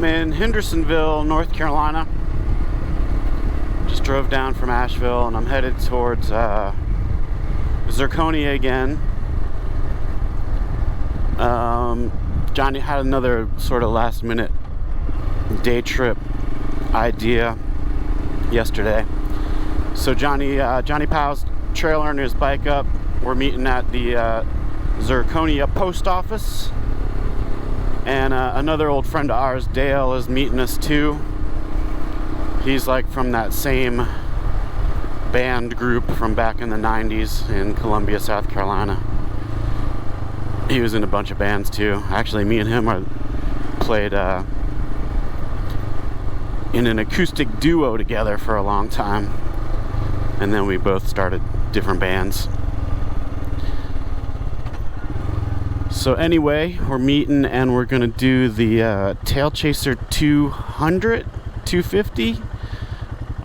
I'm in Hendersonville, North Carolina. Just drove down from Asheville and I'm headed towards Zirconia again. Johnny had another sort of last minute day trip idea yesterday. So Johnny Powell's trailing his bike up. We're meeting at the Zirconia post office. And another old friend of ours, Dale, is meeting us too. He's like from that same band group from back in the 90s in Columbia, South Carolina. He was in a bunch of bands too. Actually, me and him played in an acoustic duo together for a long time. And then we both started different bands. So anyway, we're meeting and we're gonna do the Tail Chaser 200, 250.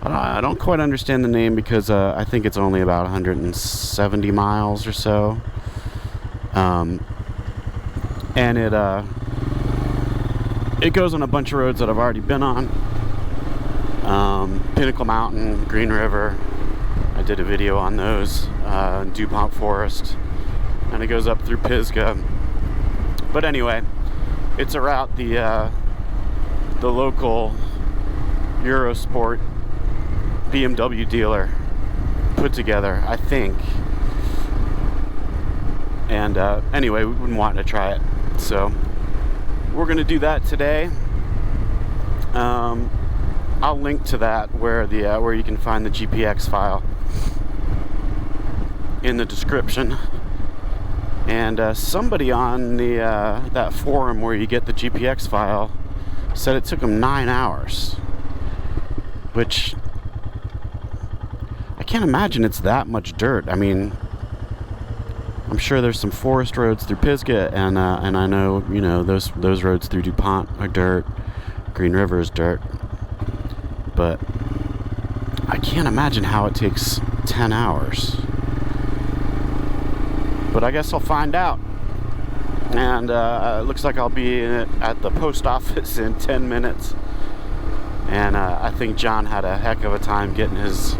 I don't quite understand the name because I think it's only about 170 miles or so. And it goes on a bunch of roads that I've already been on. Pinnacle Mountain, Green River. I did a video on those. DuPont Forest. And it goes up through Pisgah. But anyway, it's a route the local Eurosport BMW dealer put together, I think. And anyway, we've been wanting to try it, so we're gonna do that today. I'll link to that where you can find the GPX file in the description. And somebody on the that forum where you get the GPX file said it took them 9 hours, which I can't imagine it's that much dirt. I mean, I'm sure there's some forest roads through Pisgah, and I know, you know, those roads through DuPont are dirt. Green River is dirt, but I can't imagine how it takes 10 hours. But I guess I'll find out. And it looks like I'll be at the post office in 10 minutes. And I think John had a heck of a time getting his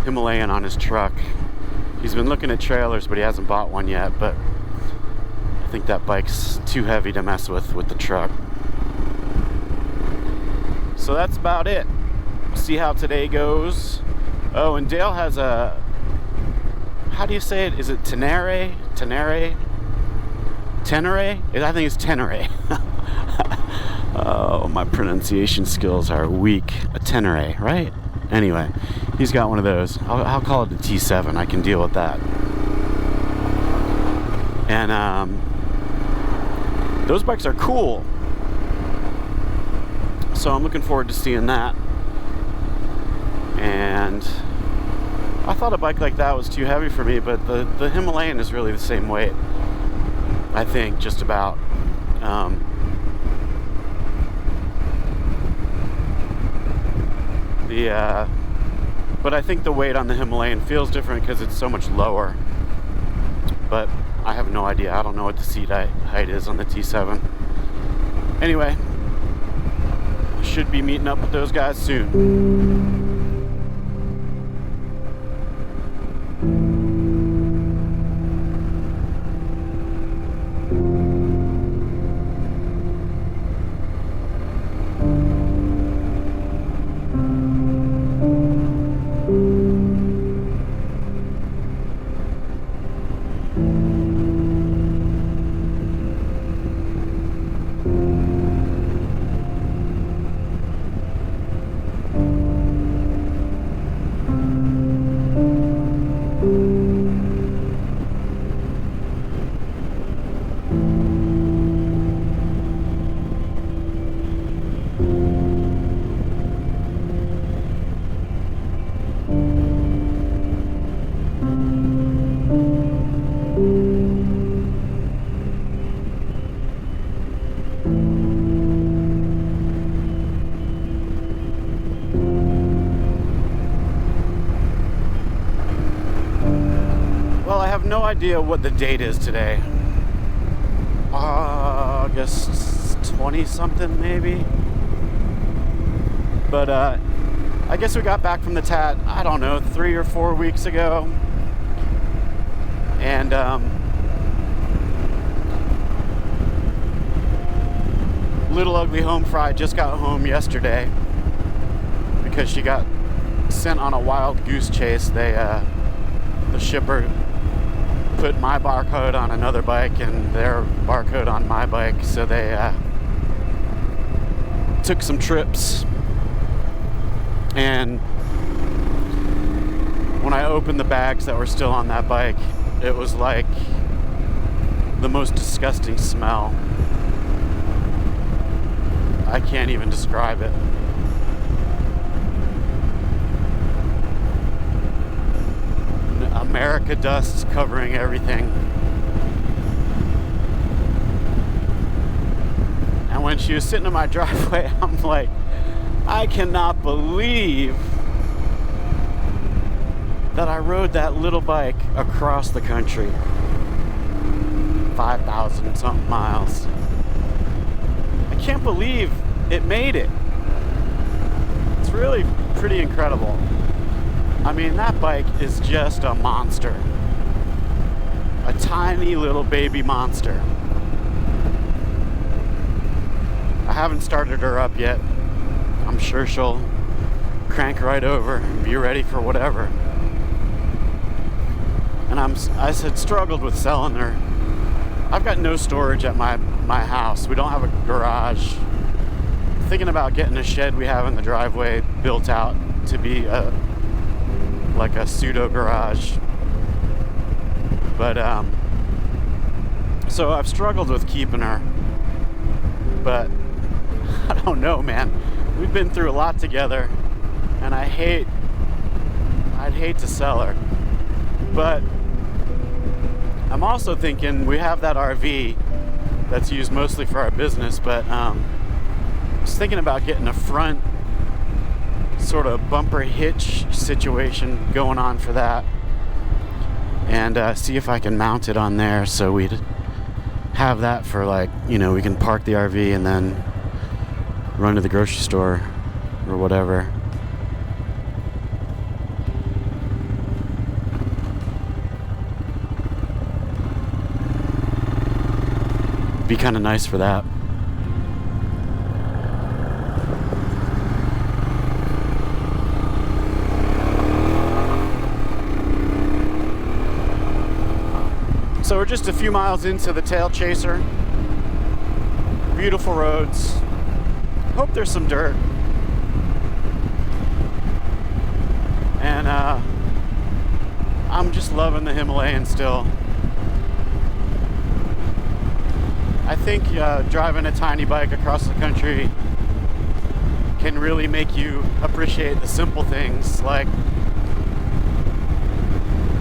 Himalayan on his truck. He's been looking at trailers, but he hasn't bought one yet. But I think that bike's too heavy to mess with the truck. So that's about it. See how today goes. Oh, and Dale has a... How do you say it? Is it Tenere? Tenere? Tenere? I think it's Tenere. Oh, my pronunciation skills are weak. A Tenere, right? Anyway, he's got one of those. I'll call it the T7. I can deal with that. And those bikes are cool. So I'm looking forward to seeing that. And I thought a bike like that was too heavy for me, but the Himalayan is really the same weight. I think, just about. But I think the weight on the Himalayan feels different because it's so much lower. But I have no idea. I don't know what the seat height is on the T7. Anyway, should be meeting up with those guys soon. No idea what the date is today. August 20 something maybe. But I guess we got back from the Tat, I don't know, 3 or 4 weeks ago. And Little Ugly Home Fry just got home yesterday because she got sent on a wild goose chase. The shipper put my barcode on another bike and their barcode on my bike, so they took some trips. And when I opened the bags that were still on that bike, it was like the most disgusting smell. I can't even describe it. America dust covering everything. And when she was sitting in my driveway, I'm like, I cannot believe that I rode that little bike across the country. 5,000 something miles. I can't believe it made it. It's really pretty incredible. I mean, that bike is just a monster. A tiny little baby monster. I haven't started her up yet. I'm sure she'll crank right over and be ready for whatever. And I had struggled with selling her. I've got no storage at my house. We don't have a garage. I'm thinking about getting a shed we have in the driveway built out to be like a pseudo garage. But so I've struggled with keeping her. But I don't know, man. We've been through a lot together, and I'd hate to sell her. But I'm also thinking we have that RV that's used mostly for our business, but I was thinking about getting a front sort of bumper hitch situation going on for that, and see if I can mount it on there so we'd have that for, like, you know, we can park the RV and then run to the grocery store or whatever. Be kind of nice for that. So we're just a few miles into the Tail Chaser. Beautiful roads. Hope there's some dirt. And I'm just loving the Himalayan still. I think driving a tiny bike across the country can really make you appreciate the simple things, like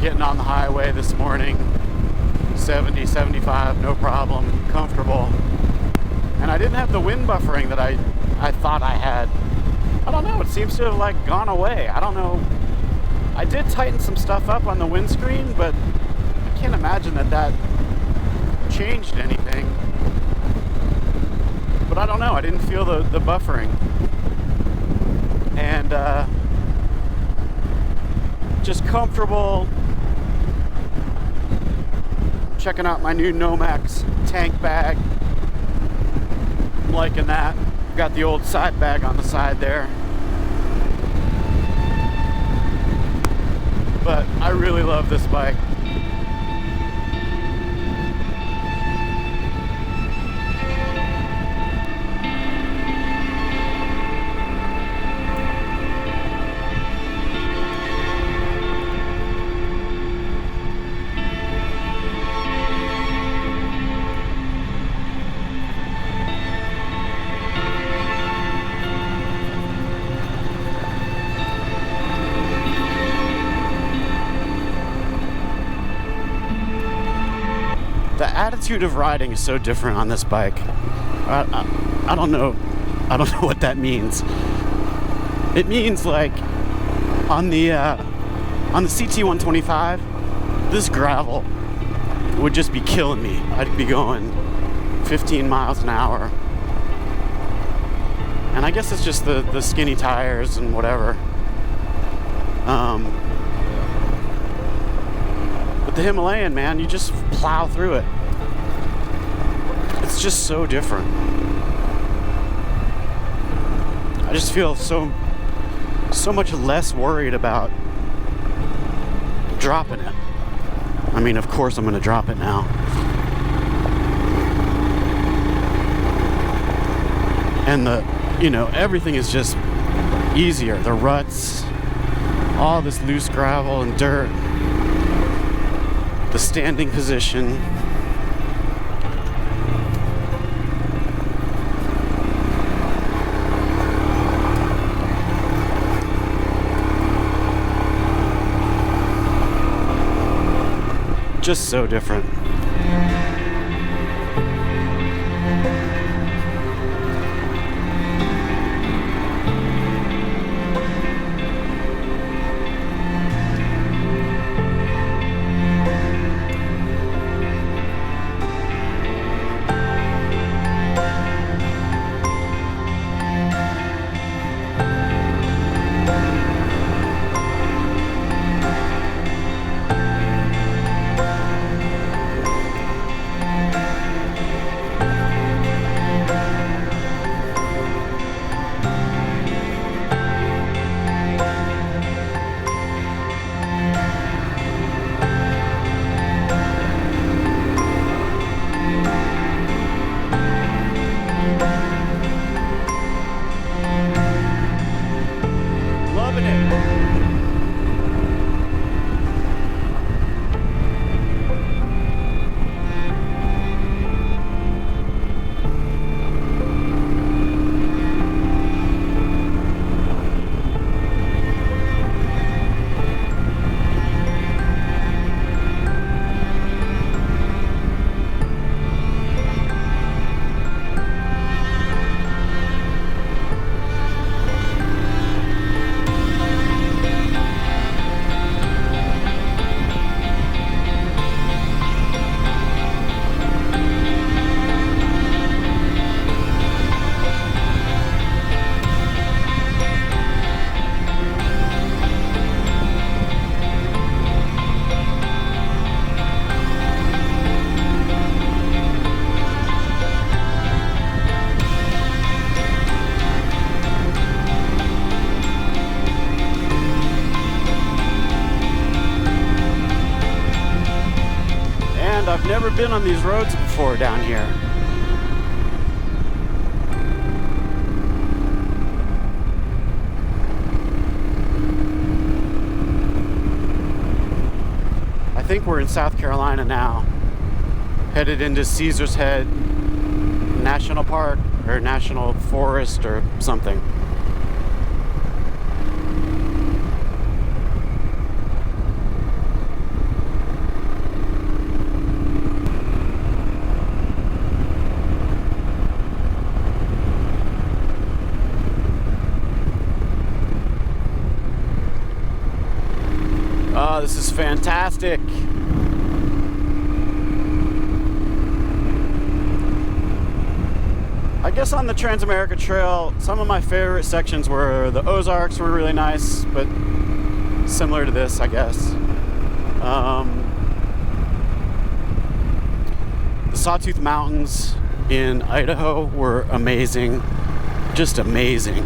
getting on the highway this morning, 70, 75, no problem, comfortable. And I didn't have the wind buffering that I thought I had. I don't know, it seems to have like gone away. I don't know. I did tighten some stuff up on the windscreen, but I can't imagine that changed anything. But I don't know, I didn't feel the buffering. And just comfortable. Checking out my new Nomex tank bag. I'm liking that. Got the old side bag on the side there. But I really love this bike. The attitude of riding is so different on this bike. I don't know what that means. It means, like, on the CT 125, this gravel would just be killing me. I'd be going 15 miles an hour And I guess it's just the skinny tires and whatever. But the Himalayan, man, you just plow through it. It's just so different. I just feel so much less worried about dropping it. I mean, of course I'm gonna drop it now. And everything is just easier. The ruts, all this loose gravel and dirt, the standing position. Just so different. I've never been on these roads before down here. I think we're in South Carolina now, headed into Caesar's Head National Park or National Forest or something. Oh, this is fantastic. I guess on the Transamerica Trail, some of my favorite sections were the Ozarks were really nice, but similar to this, I guess. The Sawtooth Mountains in Idaho were amazing, just amazing.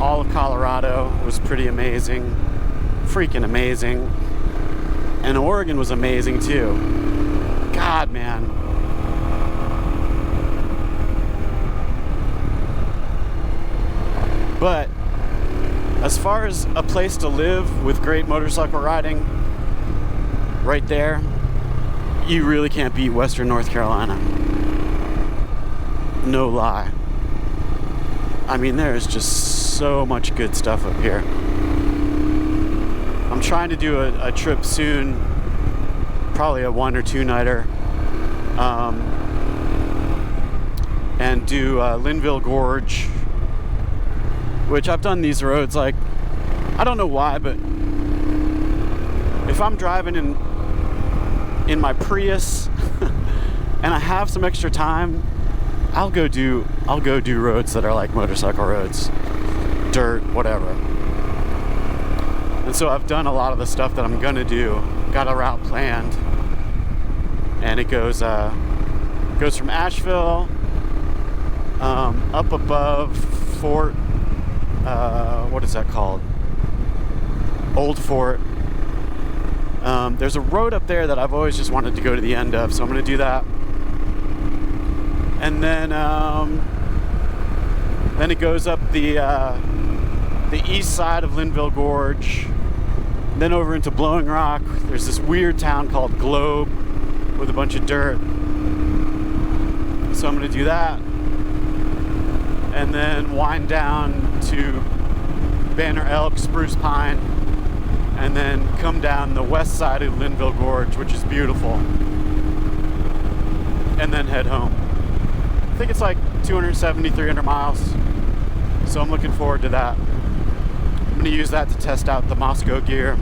All of Colorado was pretty amazing, freaking amazing. And Oregon was amazing too. God, man. But as far as a place to live with great motorcycle riding, right there, you really can't beat Western North Carolina. No lie. I mean, there's just so much good stuff up here. I'm trying to do a trip soon, probably a 1 or 2 nighter, and do Linville Gorge, which I've done these roads, like, I don't know why, but if I'm driving in my Prius and I have some extra time, I'll go do roads that are like motorcycle roads, dirt, whatever. And so I've done a lot of the stuff that I'm gonna do. Got a route planned, and it goes from Asheville up above Fort. What is that called? Old Fort. There's a road up there that I've always just wanted to go to the end of, so I'm gonna do that. And then it goes up the east side of Linville Gorge, then over into Blowing Rock. There's this weird town called Globe with a bunch of dirt. So I'm gonna do that, and then wind down to Banner Elk, Spruce Pine, and then come down the west side of Linville Gorge, which is beautiful, and then head home. I think it's like 270, 300 miles, so I'm looking forward to that. I'm going to use that to test out the Moscow gear.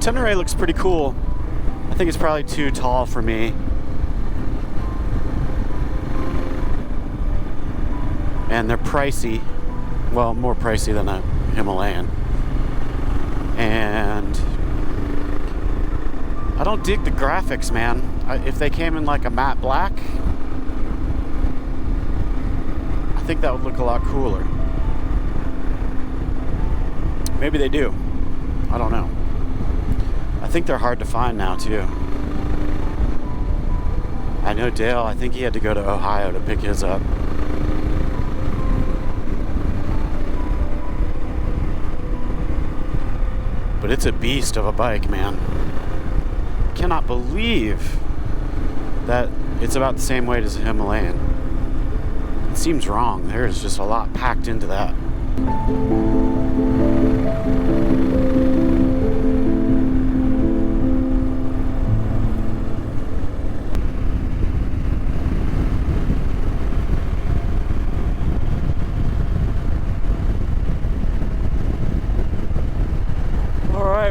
Itinerary looks pretty cool. I think it's probably too tall for me. And they're pricey. Well, more pricey than a Himalayan. And I don't dig the graphics, man. If they came in like a matte black, I think that would look a lot cooler. Maybe they do. I don't know. I think they're hard to find now, too. I know Dale, I think he had to go to Ohio to pick his up. But it's a beast of a bike, man. Cannot believe that it's about the same weight as a Himalayan. It seems wrong. There is just a lot packed into that.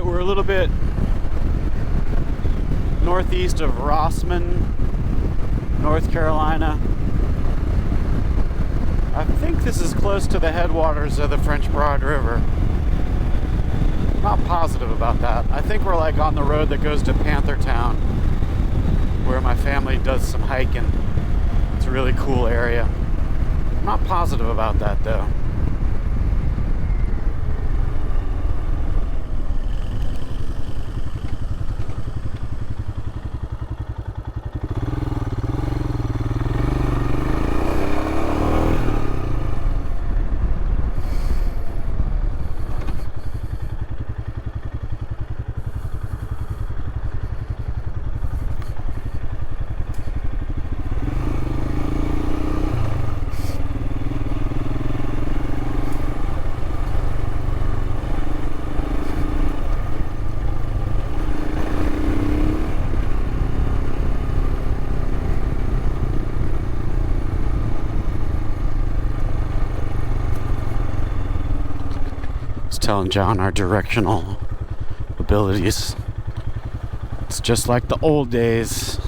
We're a little bit northeast of Rossman, North Carolina. I think this is close to the headwaters of the French Broad River. I'm not positive about that. I think we're like on the road that goes to Panthertown, where my family does some hiking. It's a really cool area. I'm not positive about that though. Telling John our directional abilities. It's just like the old days.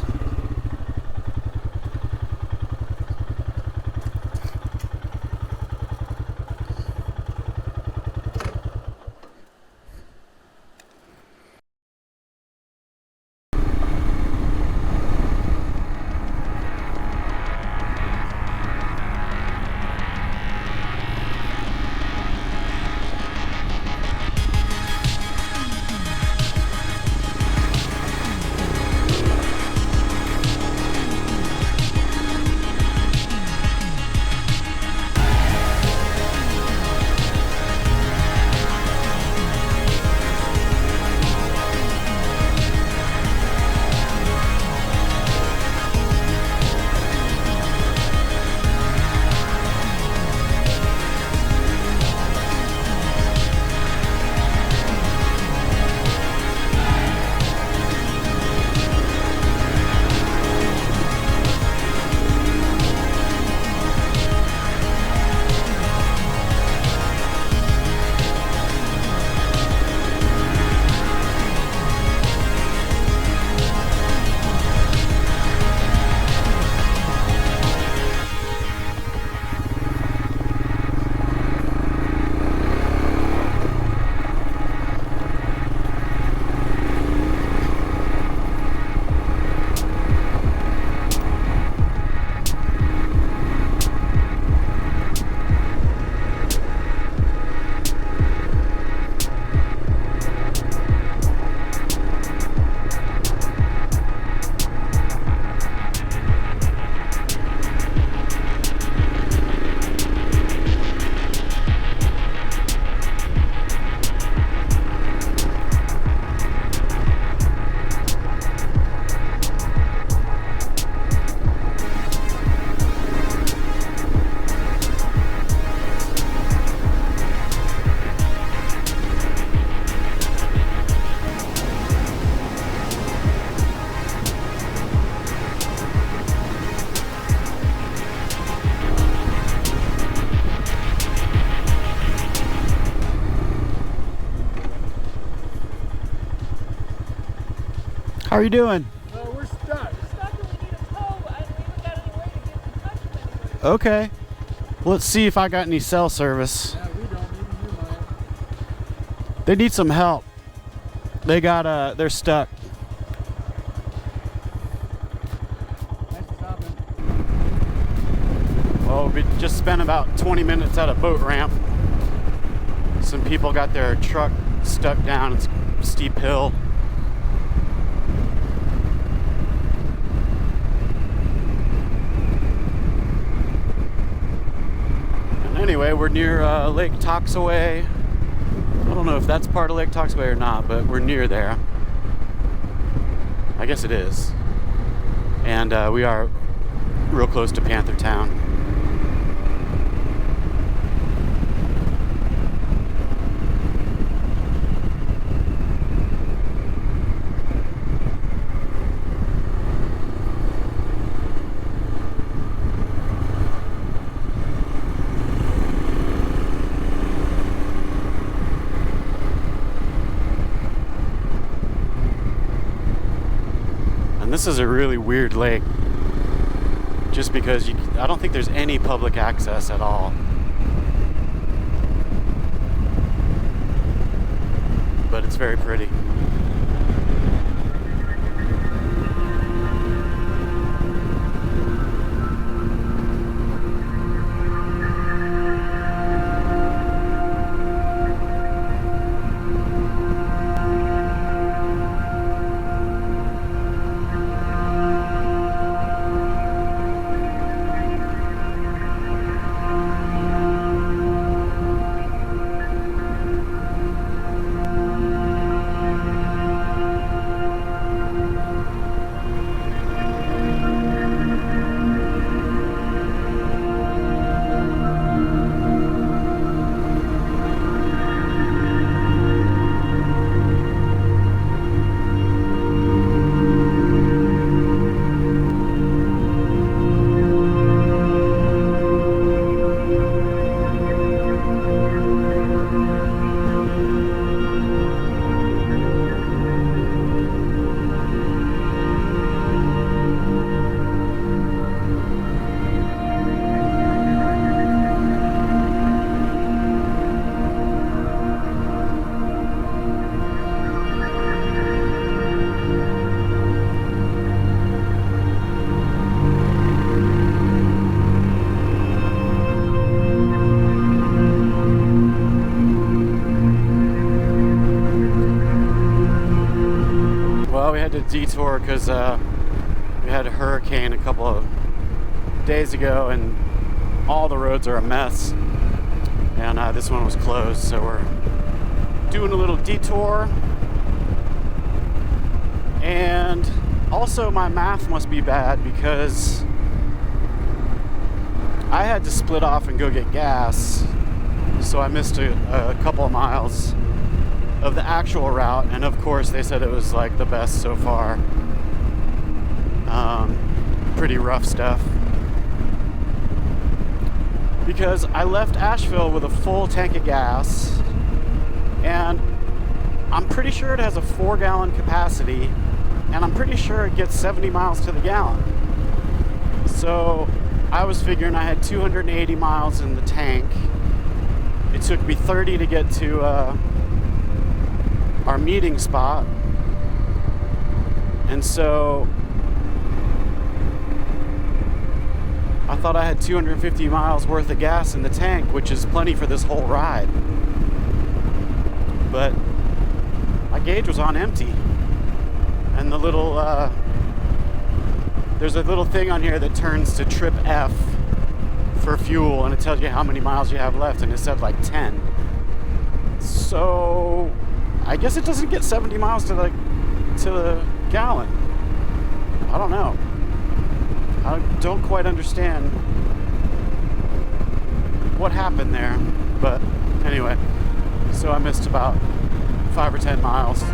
How are you doing? We're stuck. We're stuck and we need a tow, and we haven't got any way to get in touch with anybody. Okay. Let's see if I got any cell service. Yeah, we don't. Maybe you might. They need some help. They're stuck. Nice stopping. Well, we just spent about 20 minutes at a boat ramp. Some people got their truck stuck down a steep hill. And anyway, we're near Lake Toxaway. I don't know if that's part of Lake Toxaway or not, but we're near there. I guess it is. And we are real close to Panther Town. And this is a really weird lake, just because I don't think there's any public access at all. But it's very pretty. We had to detour because we had a hurricane a couple of days ago and all the roads are a mess, and this one was closed, so we're doing a little detour. And also my math must be bad because I had to split off and go get gas, so I missed a couple of miles of the actual route, and of course they said it was like the best so far. Pretty rough stuff. Because I left Asheville with a full tank of gas, and I'm pretty sure it has a 4-gallon capacity, and I'm pretty sure it gets 70 miles to the gallon. So I was figuring I had 280 miles in the tank. It took me 30 to get to our meeting spot, and so I thought I had 250 miles worth of gas in the tank, which is plenty for this whole ride, but my gauge was on empty. And the little there's a little thing on here that turns to trip F for fuel, and it tells you how many miles you have left, and it said like 10. So I guess it doesn't get 70 miles to the gallon. I don't know. I don't quite understand what happened there. But anyway, so I missed about 5 or 10 miles.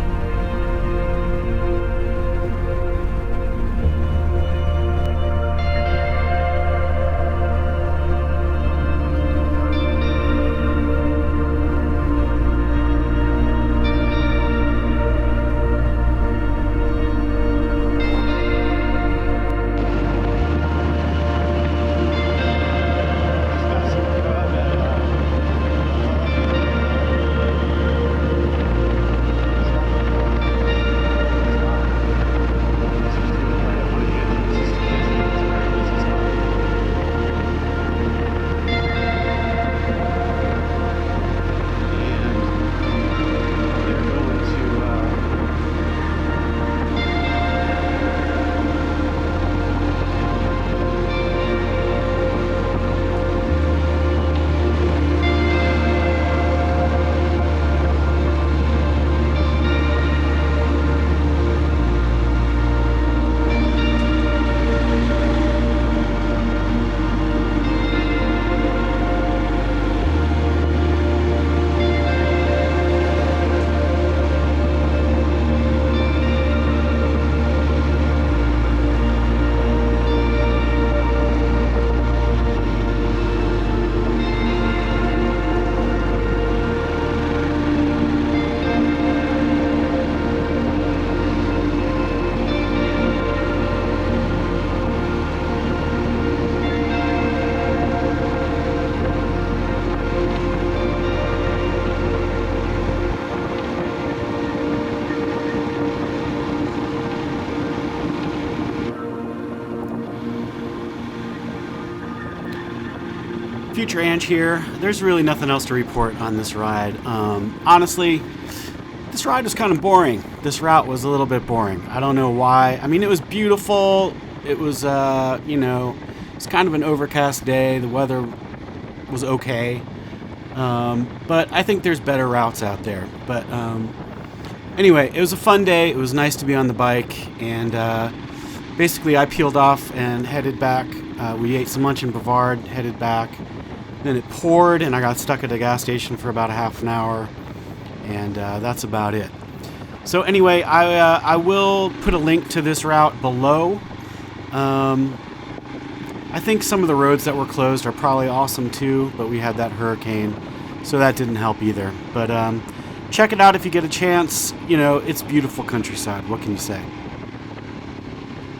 Future Ange here. There's really nothing else to report on this ride. Honestly, this ride was kind of boring. This route was a little bit boring. I don't know why. I mean, it was beautiful. It was, it's kind of an overcast day. The weather was okay. But I think there's better routes out there. But anyway, it was a fun day. It was nice to be on the bike. And basically, I peeled off and headed back. We ate some lunch in Brevard, headed back. Then it poured, and I got stuck at a gas station for about a half an hour. And that's about it. So anyway, I will put a link to this route below. I think some of the roads that were closed are probably awesome too, but we had that hurricane, so that didn't help either. But check it out if you get a chance. You know, it's beautiful countryside. What can you say?